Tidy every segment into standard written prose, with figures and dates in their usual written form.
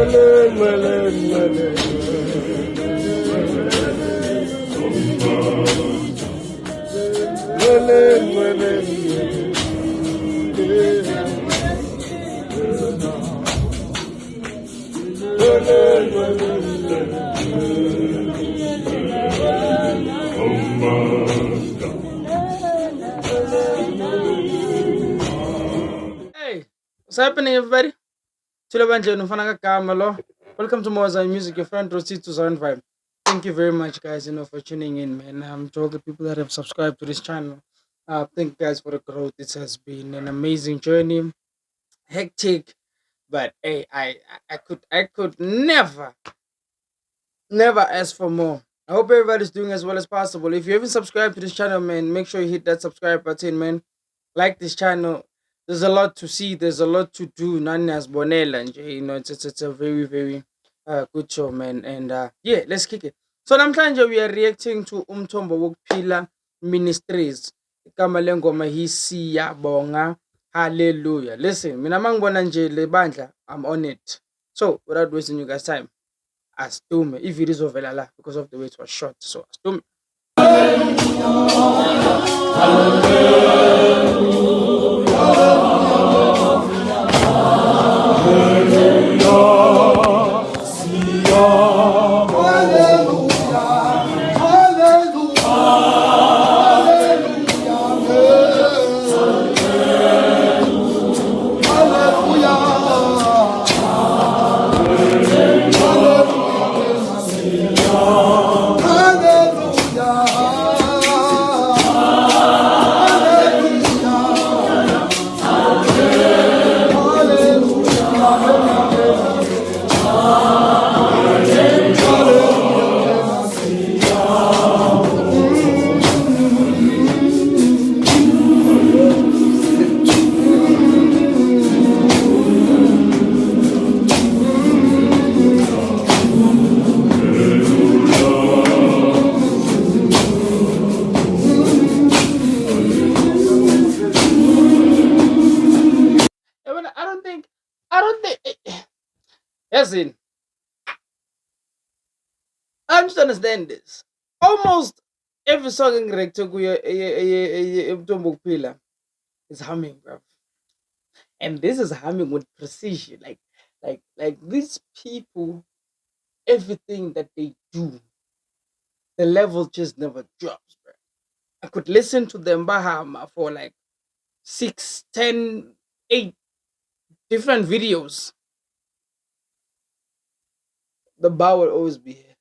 Hey, what's happening, everybody? Chilo banje nufana kagama lo. Welcome to Moza Music, your friend Rosie 275. Thank you very much, guys, for tuning in, man. To all the people that have subscribed to this channel. Thank you guys for the growth. It has been an amazing journey, hectic, but hey, I could never ask for more. I hope everybody's doing as well as possible. If you haven't subscribed to this channel, man, make sure you hit that subscribe button, man. Like this channel. There's a lot to see. There's a lot to do. Nani as Bonella and it's a very good show, man. And yeah, let's kick it. So namhlanje we are reacting to Umthombo Wokuphila Ministries. Igama lengoma Siyabonga. Hallelujah. Listen, mina mangibona nje le bandla, I'm on it. So without wasting you guys' time, astume if it is over la because of the way it was short. So astume. I don't think as in I just understand this. Almost every song in Recto Pillar is humming, bro. And this is humming with precision. Like these people, everything that they do, the level just never drops, bro. I could listen to them Bahama for like 6, 10, 8 different videos. The bar will always be here.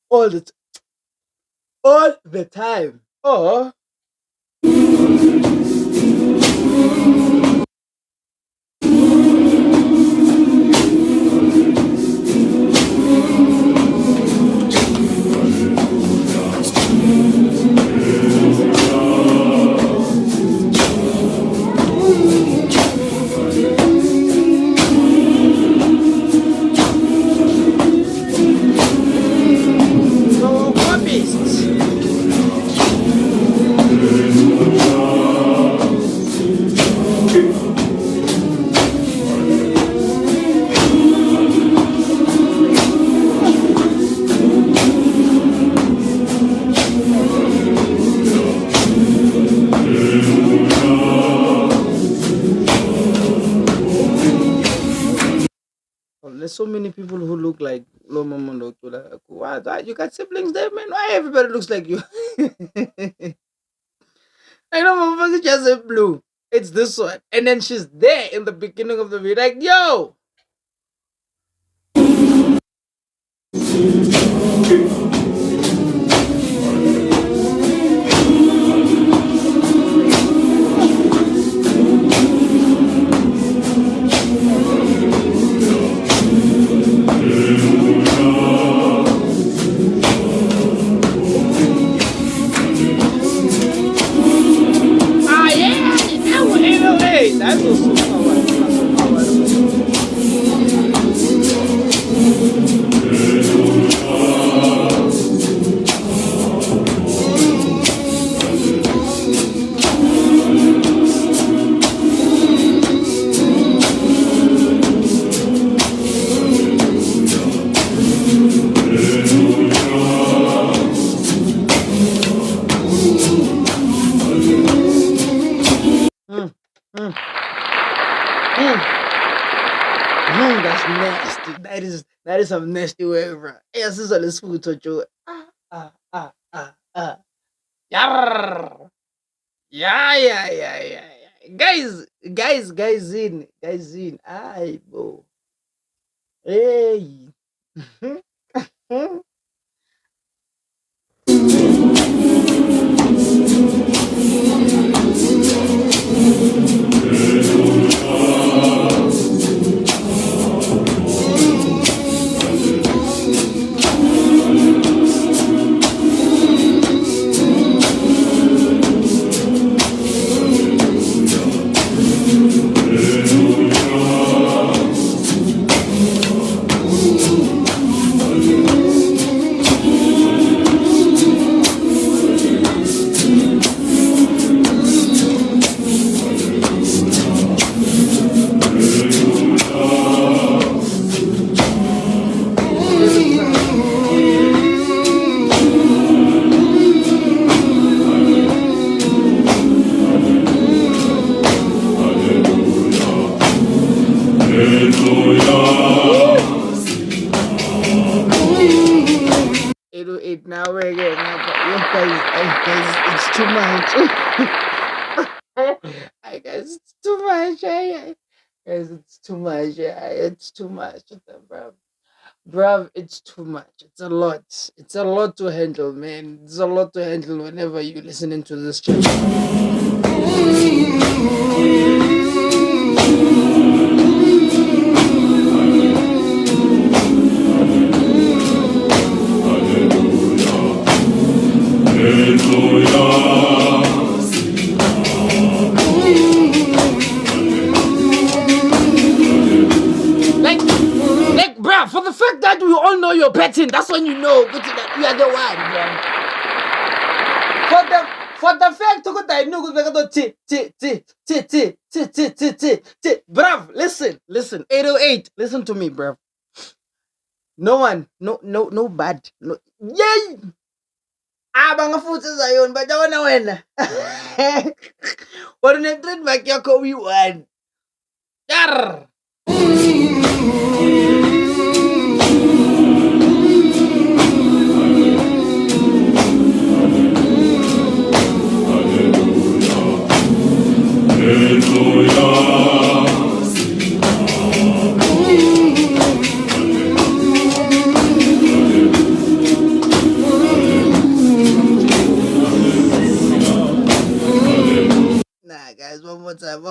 All the time. Oh, so puppies. Well, there's so many people who look like Loma Mondo. Like, why? You got siblings there, man? Why everybody looks like you? I know, motherfucker just said blue. It's this one. And then she's there in the beginning of the video. Like, yo! Ah, yeah! That was so Mm. That's nasty. That is some nasty way, bro. Yes, this is all the food to you. Ah. Yarr. Yeah. Guys in. Ay, bro. Hey. It'll eat now we're getting up. Yes, guys, it's too much. I guess it's too much. Guys, it's too much. It's too much, bro. Bruv, it's too much. It's a lot. It's a lot to handle, man. It's a lot to handle whenever you're listening to this channel. Like, bruh, for the fact that we all know you're betting, that's when you know that you are the one, bruh. For the fact that I know bruv, listen, 808, listen to me, bruv. No one, no bad, no, yay! Mga futhi zayon, ba't ako na wena? Wala na trademark yako, we won. Yar! Nah, guys, one more time.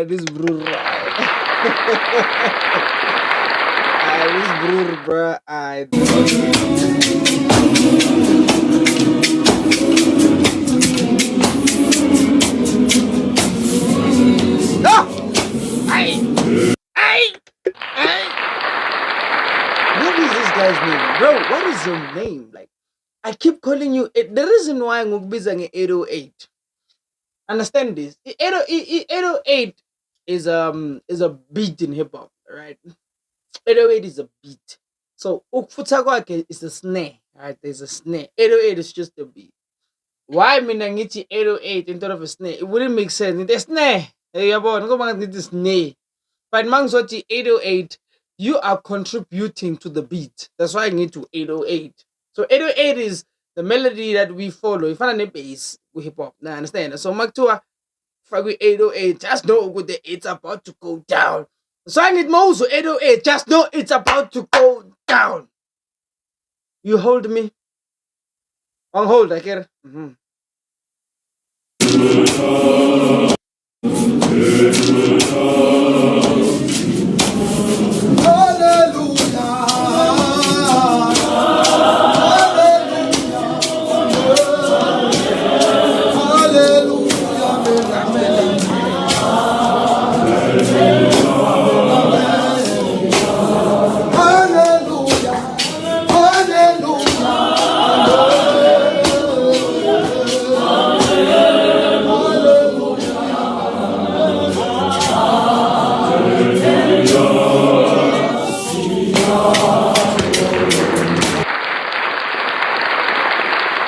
This brother. This brother, bruh. No! Ay! What is this guy's name? Bro, what is your name? Like, I keep calling you. The reason why I'm ngukubizang 808. Understand this? 808 is a beat in hip hop, right? 808 is a beat. So ukufutha kwakhe is a snare, right? There's a snare. 808 is just a beat. Why mina ngithi 808 instead of a snare? It wouldn't make sense. It's a snare. Yabona ngoba ngithi snare. But mangizothi 808, you are contributing to the beat. That's why I need to 808. So 808 is the melody that we follow. If I need bass with hip hop, now understand. So Maktua Fraggy 808, just know with the it's about to go down. So I need more so 808, just know it's about to go down. You hold me? On hold, I get it.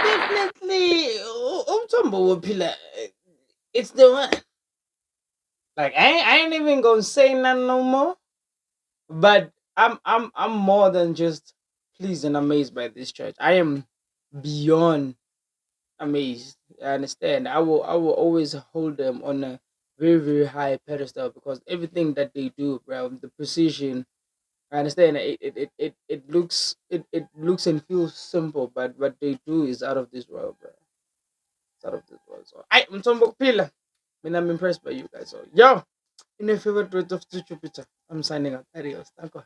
Definitely, umthombo wophila. It's the one. Like I ain't even gonna say nothing no more. But I'm more than just pleased and amazed by this church. I am beyond amazed. I understand. I will always hold them on a very very high pedestal because everything that they do, bro, the precision. I understand. It looks and feels simple, but what they do is out of this world, bro. It's out of this world. So I'm talking about Pila. I mean, I'm impressed by you guys. So yo, in a favorite rate of Jupiter, I'm signing out. Adios. Thank you.